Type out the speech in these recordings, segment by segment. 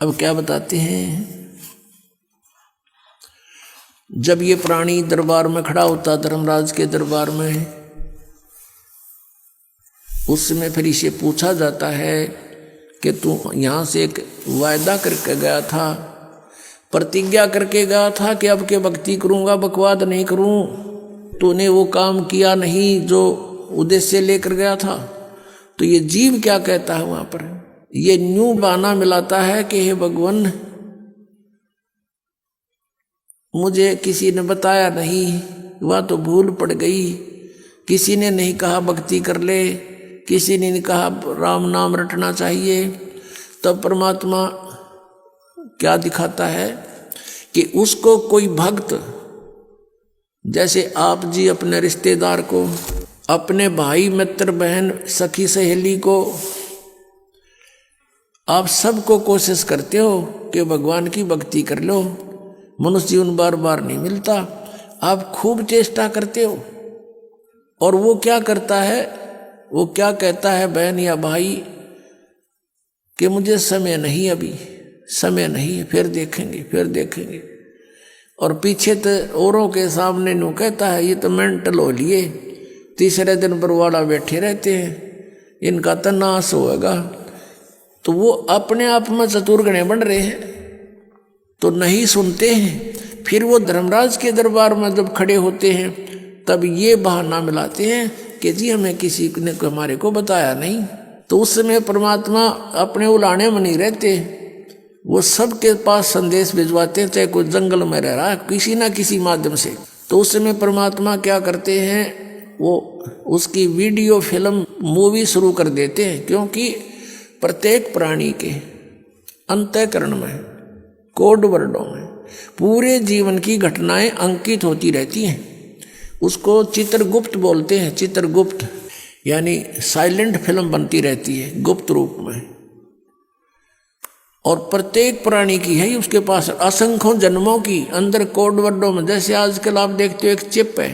अब क्या बताते हैं, जब ये प्राणी दरबार में खड़ा होता, धर्मराज के दरबार में, उसमें फिर इसे पूछा जाता है कि तू यहाँ से एक वायदा करके गया था, प्रतिज्ञा करके गया था कि अब के भक्ति करूँगा, बकवाद नहीं करूँ, तूने वो काम किया नहीं जो उद्देश्य लेकर गया था। तो ये जीव क्या कहता है वहाँ पर, ये न्यू बहाना मिलाता है कि हे भगवान, मुझे किसी ने बताया नहीं, वह तो भूल पड़ गई, किसी ने नहीं कहा भक्ति कर ले, किसी ने नहीं कहा राम नाम रटना चाहिए। तब परमात्मा क्या दिखाता है कि उसको कोई भक्त, जैसे आप जी अपने रिश्तेदार को, अपने भाई मित्र बहन सखी सहेली को, आप सबको कोशिश करते हो कि भगवान की भक्ति कर लो, मनुष्य जीवन बार बार नहीं मिलता, आप खूब चेष्टा करते हो, और वो क्या करता है, वो क्या कहता है बहन या भाई कि मुझे समय नहीं, अभी समय नहीं है, फिर देखेंगे फिर देखेंगे, और पीछे तो औरों के सामने नो कहता है ये तो मेंटल हो लिए, तीसरे दिन बरवाड़ा बैठे रहते हैं, इनका तो नाश होगा। तो वो अपने आप में चतुर्गणे बन रहे हैं, तो नहीं सुनते हैं। फिर वो धर्मराज के दरबार में जब खड़े होते हैं तब ये बहाना मिलाते हैं कि जी हमें किसी ने हमारे को बताया नहीं। तो उस समय परमात्मा अपने उलाने में नहीं रहते, वो सबके पास संदेश भिजवाते हैं, चाहे कोई जंगल में रह रहा है किसी ना किसी माध्यम से। तो उस समय परमात्मा क्या करते हैं, वो उसकी वीडियो फिल्म मूवी शुरू कर देते हैं, क्योंकि प्रत्येक प्राणी के अंतःकरण में, कोड वर्डों में पूरे जीवन की घटनाएं अंकित होती रहती हैं। उसको चित्रगुप्त बोलते हैं, चित्रगुप्त यानी साइलेंट फिल्म बनती रहती है गुप्त रूप में, और प्रत्येक प्राणी की है उसके पास असंख्यों जन्मों की अंदर कोड वर्डों में। जैसे आजकल आप देखते हो एक चिप है,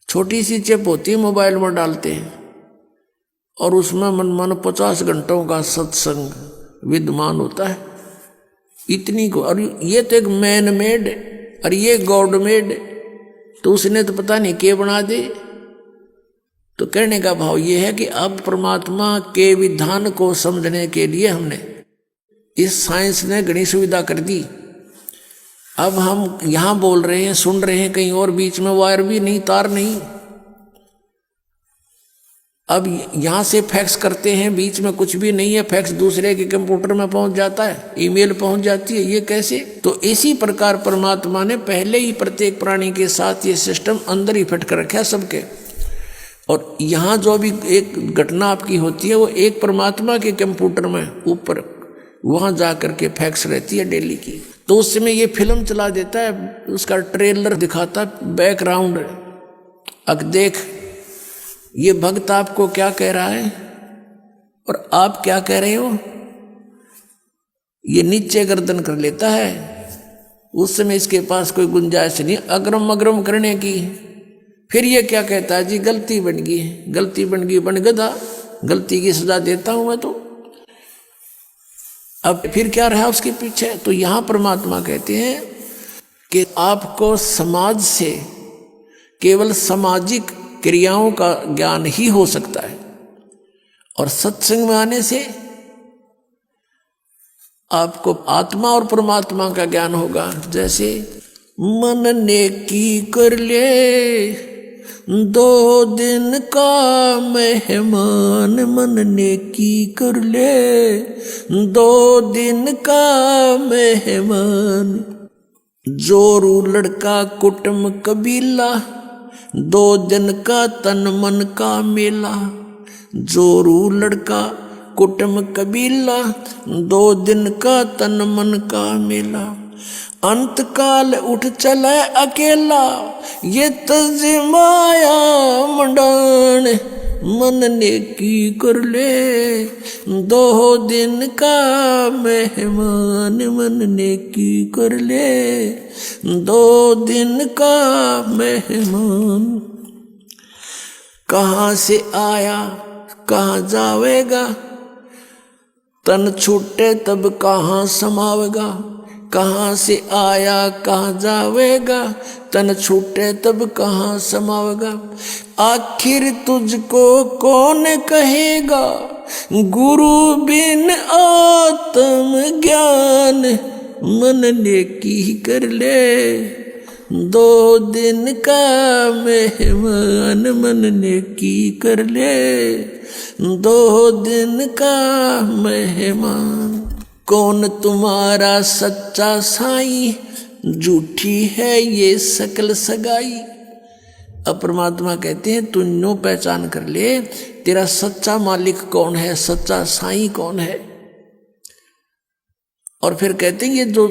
छोटी सी चिप होती है, मोबाइल में डालते हैं और उसमें मन 50 घंटों का सत्संग विद्यमान होता है, इतनी को। और ये तो एक मैन मेड और ये गॉड मेड, तो उसने तो पता नहीं क्या बना दे। तो कहने का भाव ये है कि अब परमात्मा के विधान को समझने के लिए हमने इस साइंस ने घनी सुविधा कर दी। अब हम यहाँ बोल रहे हैं, सुन रहे हैं, कहीं और बीच में वायर भी नहीं, तार नहीं। अब यहाँ से फैक्स करते हैं, बीच में कुछ भी नहीं है, फैक्स दूसरे के कंप्यूटर में पहुँच जाता है, ईमेल पहुँच जाती है, ये कैसे? तो इसी प्रकार परमात्मा ने पहले ही प्रत्येक प्राणी के साथ ये सिस्टम अंदर ही फिट कर रखा है सबके। और यहाँ जो भी एक घटना आपकी होती है वो एक परमात्मा के कंप्यूटर में ऊपर वहाँ जा करके फैक्स रहती है डेली की। तो उस समय ये फिल्म चला देता है, उसका ट्रेलर दिखाता है, बैकग्राउंड। अब देख ये भक्त आपको क्या कह रहा है और आप क्या कह रहे हो, ये नीचे गर्दन कर लेता है। उस समय इसके पास कोई गुंजाइश नहीं अग्रम अग्रम करने की। फिर ये क्या कहता है, जी गलती बन गई, गलती बन गई, बन गधा, गलती की सजा देता हूं मैं। तो अब फिर क्या रहा उसके पीछे? तो यहां परमात्मा कहते हैं कि आपको समाज से केवल सामाजिक क्रियाओं का ज्ञान ही हो सकता है, और सत्संग में आने से आपको आत्मा और परमात्मा का ज्ञान होगा। जैसे मन नेकी कर ले 2 दिन का मेहमान, मन नेकी कर ले 2 दिन का मेहमान। जोरू लड़का कुटुंब कबीला 2 दिन का तन मन का मेला। जोरू लड़का कुटुंब कबीला 2 दिन का तन मन का मेला। अंत काल उठ चले अकेला ये तज़माया मंडान। मन नेकी कर ले 2 दिन का मेहमान, मन नेकी कर ले 2 दिन का मेहमान। कहाँ से आया कहाँ जावेगा, तन छूटे तब कहाँ समावेगा, कहाँ से आया कहाँ जावेगा, तन छूटे तब कहाँ समावेगा। आखिर तुझको कौन कहेगा, गुरु बिन आत्म ज्ञान, मन नेकी कर ले, 2 दिन का मेहमान, मन नेकी कर ले, 2 दिन का मेहमान। कौन तुम्हारा सच्चा साईं, झूठी है ये सकल सगाई। अब परमात्मा कहते हैं तू नो पहचान कर ले, तेरा सच्चा मालिक कौन है, सच्चा साईं कौन है। और फिर कहते हैं ये जो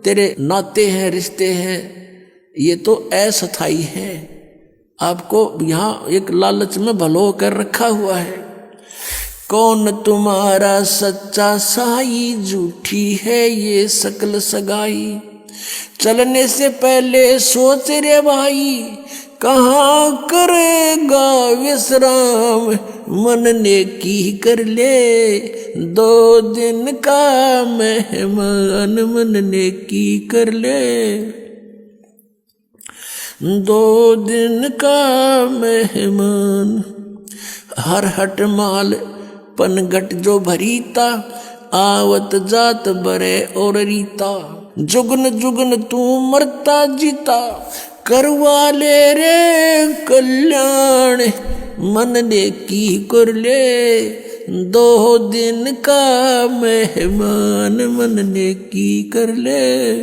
तेरे नाते हैं, रिश्ते हैं, ये तो अस्थाई है। आपको यहाँ एक लालच में भलो कर रखा हुआ है। कौन तुम्हारा सच्चा साई, झूठी है ये सकल सगाई। चलने से पहले सोच रे भाई, कहाँ करेगा विश्राम, मन नेकी कर ले, 2 दिन का मेहमान, मन नेकी कर ले, 2 दिन का मेहमान। हर हट माल पनगट जो भरीता, आवत जात बरे और रीता, जुगन जुगन तू मरता जीता, करवा ले रे कल्याण, मन नेकी कर ले, 2 दिन का मेहमान, मन नेकी कर ले,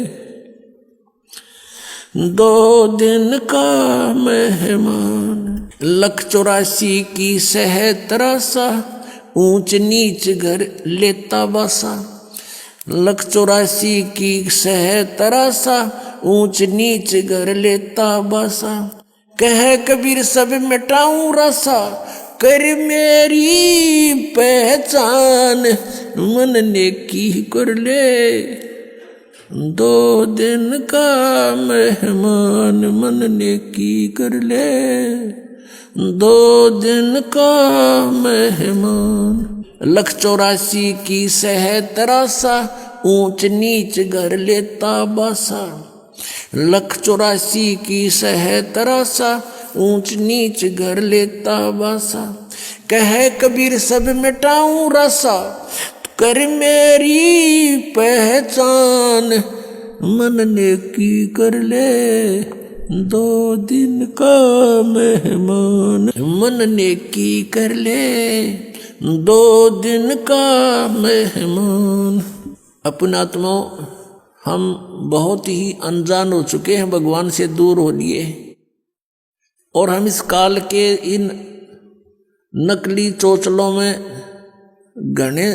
2 दिन का मेहमान। 184 की सह तरासा, ऊंच नीच घर लेता बासा। 184 की सह तरासा, ऊंच नीच घर लेता बासा। कह कबीर सब मिटाऊं रासा, कर मेरी पहचान, मन नेकी कर ले, 2 दिन का मेहमान, मन नेकी कर ले, 2 दिन का मेहमान। 184 की सह तरासा, ऊंच नीच घर लेता बासा। 184 की सह तरासा, ऊंच नीच घर लेता बासा। कह कबीर सब मिटाऊं रासा, कर मेरी पहचान, मन नेकी कर ले, 2 दिन का मेहमान, मन नेकी कर ले, 2 दिन का मेहमान। अपने आत्माओं, हम बहुत ही अनजान हो चुके हैं, भगवान से दूर हो लिए, और हम इस काल के इन नकली चोचलों में घने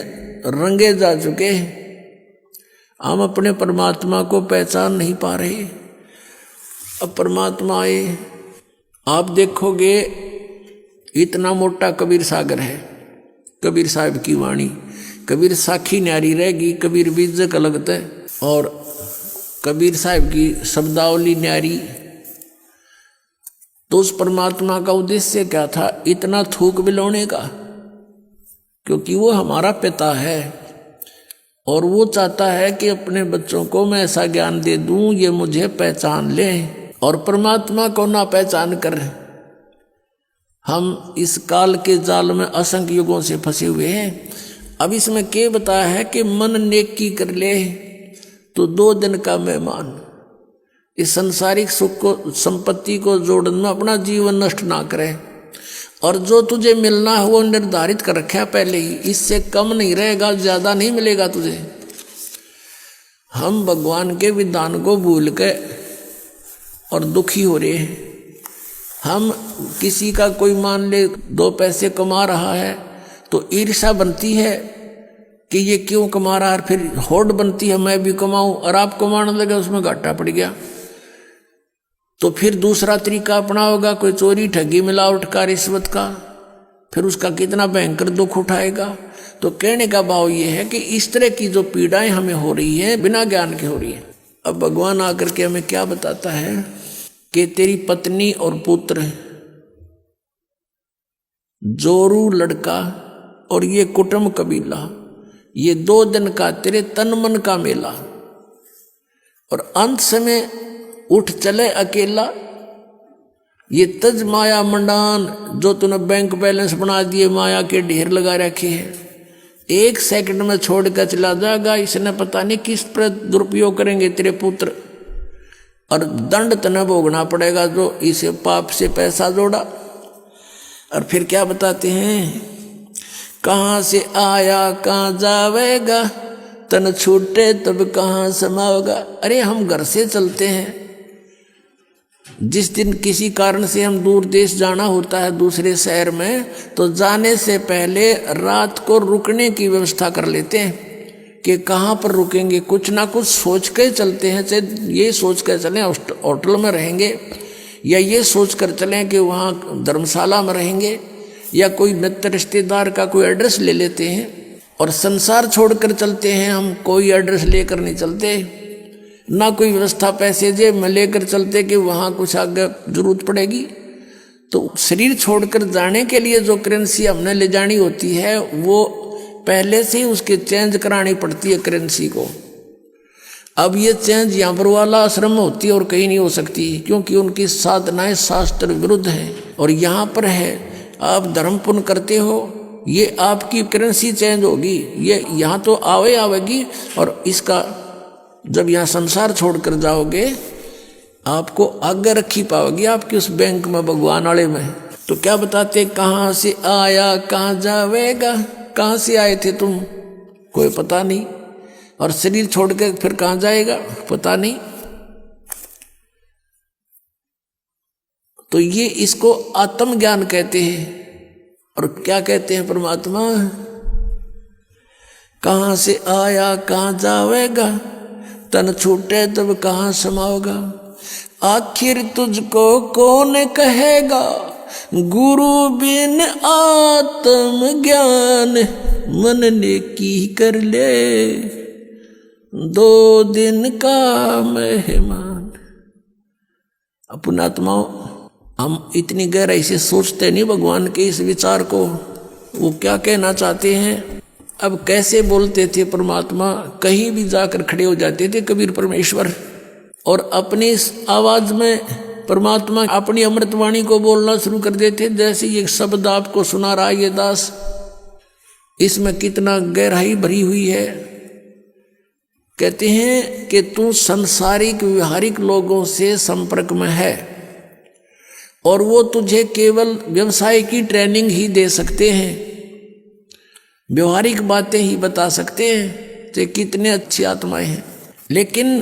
रंगे जा चुके हैं। हम अपने परमात्मा को पहचान नहीं पा रहे। अब परमात्मा आए, आप देखोगे इतना मोटा कबीर सागर है, कबीर साहब की वाणी, कबीर साखी न्यारी रहेगी, कबीर बीजक अलगत है, और कबीर साहब की शब्दावली न्यारी। तो उस परमात्मा का उद्देश्य क्या था इतना थूक बिलोने का? क्योंकि वो हमारा पिता है और वो चाहता है कि अपने बच्चों को मैं ऐसा ज्ञान दे दूं ये मुझे पहचान ले। और परमात्मा को ना पहचान कर हम इस काल के जाल में असंख्य युगों से फंसे हुए हैं। अब इसमें क्या बताया है कि मन नेकी कर ले तो 2 दिन का मेहमान। इस संसारिक सुख को, संपत्ति को जोड़ने में अपना जीवन नष्ट ना करे, और जो तुझे मिलना है वो निर्धारित कर रखा है पहले ही, इससे कम नहीं रहेगा, ज्यादा नहीं मिलेगा तुझे। हम भगवान के विधान को भूल के और दुखी हो रहे हैं। हम किसी का कोई मान ले 2 पैसे कमा रहा है तो ईर्ष्या बनती है कि ये क्यों कमा रहा है, फिर होड़ बनती है मैं भी कमाऊं, और आप कमाने लगे उसमें घाटा पड़ गया तो फिर दूसरा तरीका अपना होगा, कोई चोरी ठगी मिलावट का, रिश्वत का, फिर उसका कितना भयंकर दुख उठाएगा। तो कहने का भाव ये है कि इस तरह की जो पीड़ाएं हमें हो रही है बिना ज्ञान के हो रही है। अब भगवान आकर के हमें क्या बताता है कि तेरी पत्नी और पुत्र, जोरू लड़का और ये कुटुंब कबीला, ये 2 दिन का तेरे तन मन का मेला, और अंत समय उठ चले अकेला। ये तज माया मंडान, जो तूने बैंक बैलेंस बना दिए, माया के ढेर लगा रखे हैं, 1 सेकंड में छोड़ कर चला जाएगा। इसने पता नहीं किस पर दुरुपयोग करेंगे तेरे पुत्र, और दंड तने भोगना पड़ेगा जो इसे पाप से पैसा जोड़ा। और फिर क्या बताते हैं, कहाँ से आया कहाँ जावेगा, तन छूटे तब कहाँ समाओगा। अरे हम घर से चलते हैं, जिस दिन किसी कारण से हम दूर देश जाना होता है दूसरे शहर में, तो जाने से पहले रात को रुकने की व्यवस्था कर लेते हैं कि कहाँ पर रुकेंगे। कुछ ना कुछ सोच कर चलते हैं, चाहे ये सोच कर चलें होटल में रहेंगे, या ये सोच कर चलें कि वहाँ धर्मशाला में रहेंगे, या कोई मित्र रिश्तेदार का कोई एड्रेस ले लेते हैं। और संसार छोड़कर चलते हैं हम, कोई एड्रेस लेकर नहीं चलते, ना कोई व्यवस्था पैसे जेब में लेकर चलते कि वहाँ कुछ आगे जरूरत पड़ेगी। तो शरीर छोड़कर जाने के लिए जो करेंसी हमने ले जानी होती है, वो पहले से ही उसके चेंज करानी पड़ती है करेंसी को। अब ये चेंज यहाँ पर वाला आश्रम में होती है और कहीं नहीं हो सकती, क्योंकि उनकी साधनाएं शास्त्र विरुद्ध हैं। और यहाँ पर है, आप धर्म पुण्य करते हो, ये आपकी करेंसी चेंज होगी, ये यहाँ तो आवेगी, और इसका जब यहाँ संसार छोड़कर जाओगे आपको आगे रखी पाओगी आपकी उस बैंक में, भगवान वाले में। तो क्या बताते, कहाँ से आया कहाँ जावेगा, कहाँ से आए थे तुम कोई पता नहीं, और शरीर छोड़ के फिर कहाँ जाएगा पता नहीं। तो ये इसको आत्मज्ञान कहते हैं। और क्या कहते हैं परमात्मा, कहाँ से आया कहाँ जावेगा, तन छूटे तब कहाँ समाओगा। आखिर तुझको कौन कहेगा, गुरु बिन आत्म ज्ञान, मन ने की कर ले 2 दिन का मेहमान। अपनात्माओं, हम इतनी गहराई से सोचते नहीं भगवान के इस विचार को, वो क्या कहना चाहते हैं। अब कैसे बोलते थे परमात्मा, कहीं भी जाकर खड़े हो जाते थे कबीर परमेश्वर, और अपनी इस आवाज में परमात्मा अपनी अमृतवाणी को बोलना शुरू कर देते। जैसे ये शब्द आपको सुना रहा है ये दास, इसमें कितना गहराई भरी हुई है। कहते हैं कि तू संसारिक व्यवहारिक लोगों से संपर्क में है, और वो तुझे केवल व्यवसाय की ट्रेनिंग ही दे सकते हैं, व्यवहारिक बातें ही बता सकते हैं, तो कितने अच्छी आत्माएं हैं। लेकिन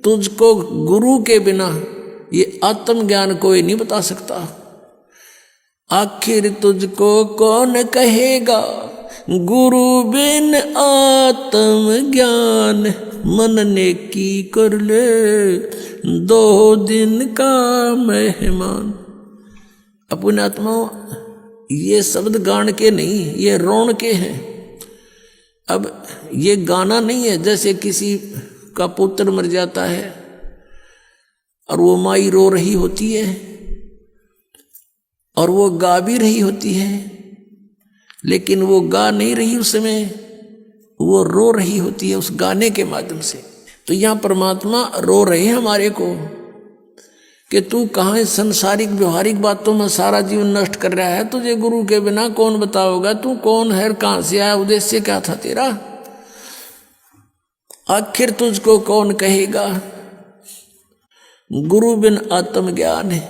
तुझको गुरु के बिना ये आत्मज्ञान कोई नहीं बता सकता। आखिर तुझको कौन कहेगा, गुरु बिन आत्म ज्ञान, मन ने की कर ले 2 दिन का मेहमान। अपने आत्माओं, ये शब्द गान के नहीं, ये रोण के हैं। अब ये गाना नहीं है, जैसे किसी का पुत्र मर जाता है और वो माई रो रही होती है और वो गा भी रही होती है, लेकिन वो गा नहीं रही उस समय, वो रो रही होती है उस गाने के माध्यम से। तो यहाँ परमात्मा रो रहे हैं हमारे को कि तू कहाँ संसारिक व्यवहारिक बातों में सारा जीवन नष्ट कर रहा है, तुझे गुरु के बिना कौन बताओगा, तू कौन है, कहाँ से आया, उद्देश्य क्या था तेरा। आखिर तुझको कौन कहेगा, गुरु बिन आत्मज्ञान है।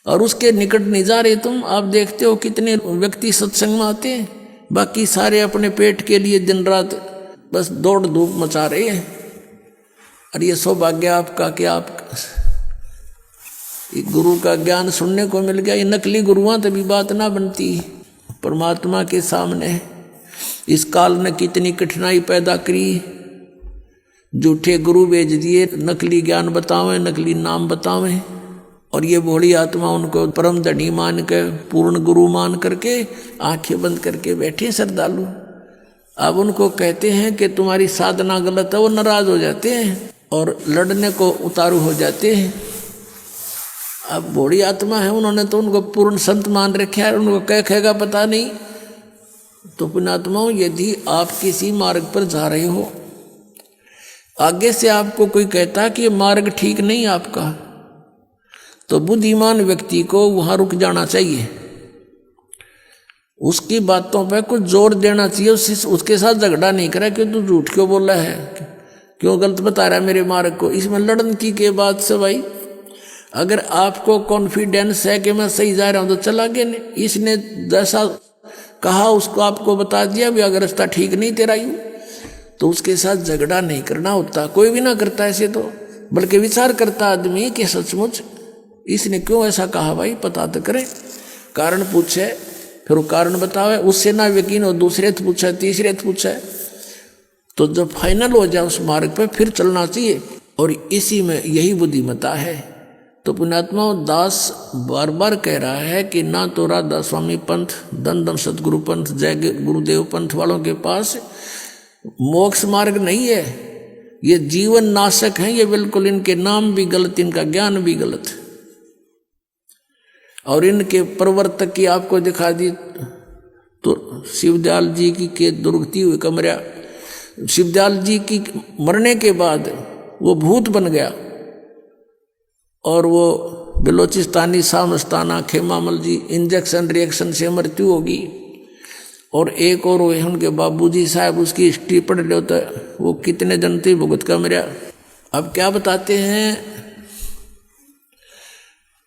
और उसके निकट नहीं जा रहे तुम। आप देखते हो कितने व्यक्ति सत्संग में आते हैं, बाकी सारे अपने पेट के लिए दिन रात बस दौड़ धूप मचा रहे हैं। और ये सौभाग्य आपका कि आप गुरु का ज्ञान सुनने को मिल गया। ये नकली गुरुआं तभी बात ना बनती परमात्मा के सामने। इस काल ने कितनी कठिनाई पैदा करी, झूठे गुरु भेज दिए, नकली ज्ञान बतावें, नकली नाम बतावें, और ये भोली आत्मा उनको परम धनी मान के, पूर्ण गुरु मान करके आंखें बंद करके बैठे श्रद्धालु। अब उनको कहते हैं कि तुम्हारी साधना गलत है, वो नाराज हो जाते हैं और लड़ने को उतारू हो जाते हैं। अब भोली आत्मा है, उन्होंने तो उनको पूर्ण संत मान रखा है, उनको क्या कहेगा पता नहीं, तो पुण्यात्माओं, यदि आप किसी मार्ग पर जा रहे हो, आगे से आपको कोई कहता कि ये मार्ग ठीक नहीं आपका, तो बुद्धिमान व्यक्ति को वहां रुक जाना चाहिए, उसकी बातों पे कुछ जोर देना चाहिए, उसके साथ झगड़ा नहीं करा कि तू झूठ क्यों बोल रहा है, क्यों गलत बता रहा है मेरे मार्ग को। इसमें लड़न की के बाद से भाई, अगर आपको कॉन्फिडेंस है कि मैं सही जा रहा हूं तो चला गया, नहीं इसने जैसा कहा उसको आपको बता दिया भी, अगर रास्ता ठीक नहीं तेरा यूं, तो उसके साथ झगड़ा नहीं करना होता। कोई भी ना करता ऐसे तो, बल्कि विचार करता आदमी कि सचमुच इसने क्यों ऐसा कहा, भाई पता तो करे, कारण पूछे, फिर वो कारण बतावे, उससे ना यकीन हो दूसरे से पूछा, तीसरे से पूछा, तो जब फाइनल हो जाए उस मार्ग पर फिर चलना चाहिए। और इसी में यही बुद्धिमता है। तो पुण्यात्मा दास बार बार कह रहा है कि ना तो राधा स्वामी पंथ, दन दन सतगुरु पंथ, जय गुरुदेव पंथ वालों के पास मोक्ष मार्ग नहीं है, ये जीवन नाशक है, ये बिल्कुल इनके नाम भी गलत, इनका ज्ञान भी गलत, और इनके प्रवर्तक की आपको दिखा दी तो शिवदयाल जी की के दुर्गति हुई कमरा, शिवदयाल जी की मरने के बाद वो भूत बन गया, और वो बिलोचिस्तानी सामस्ताना खेमामल जी इंजेक्शन रिएक्शन से मृत्यु होगी। और एक और हुए उनके बाबूजी साहब, उसकी हिस्ट्री पढ़ लो तो वो कितने जन थे भुगत का मेरा। अब क्या बताते हैं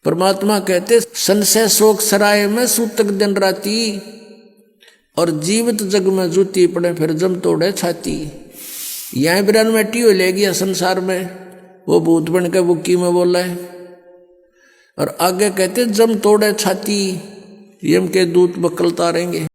परमात्मा, कहते संशय शोक सराय में सूतक दिन राती, और जीवित जग में जूती पड़े फिर जम तोड़े छाती। यहीं बिरान मेटी हो ले गया संसार में, वो भूत बन के बुक्की में बोला है। और आगे कहते जम तोड़े छाती, यम के दूत बकलता रहेंगे।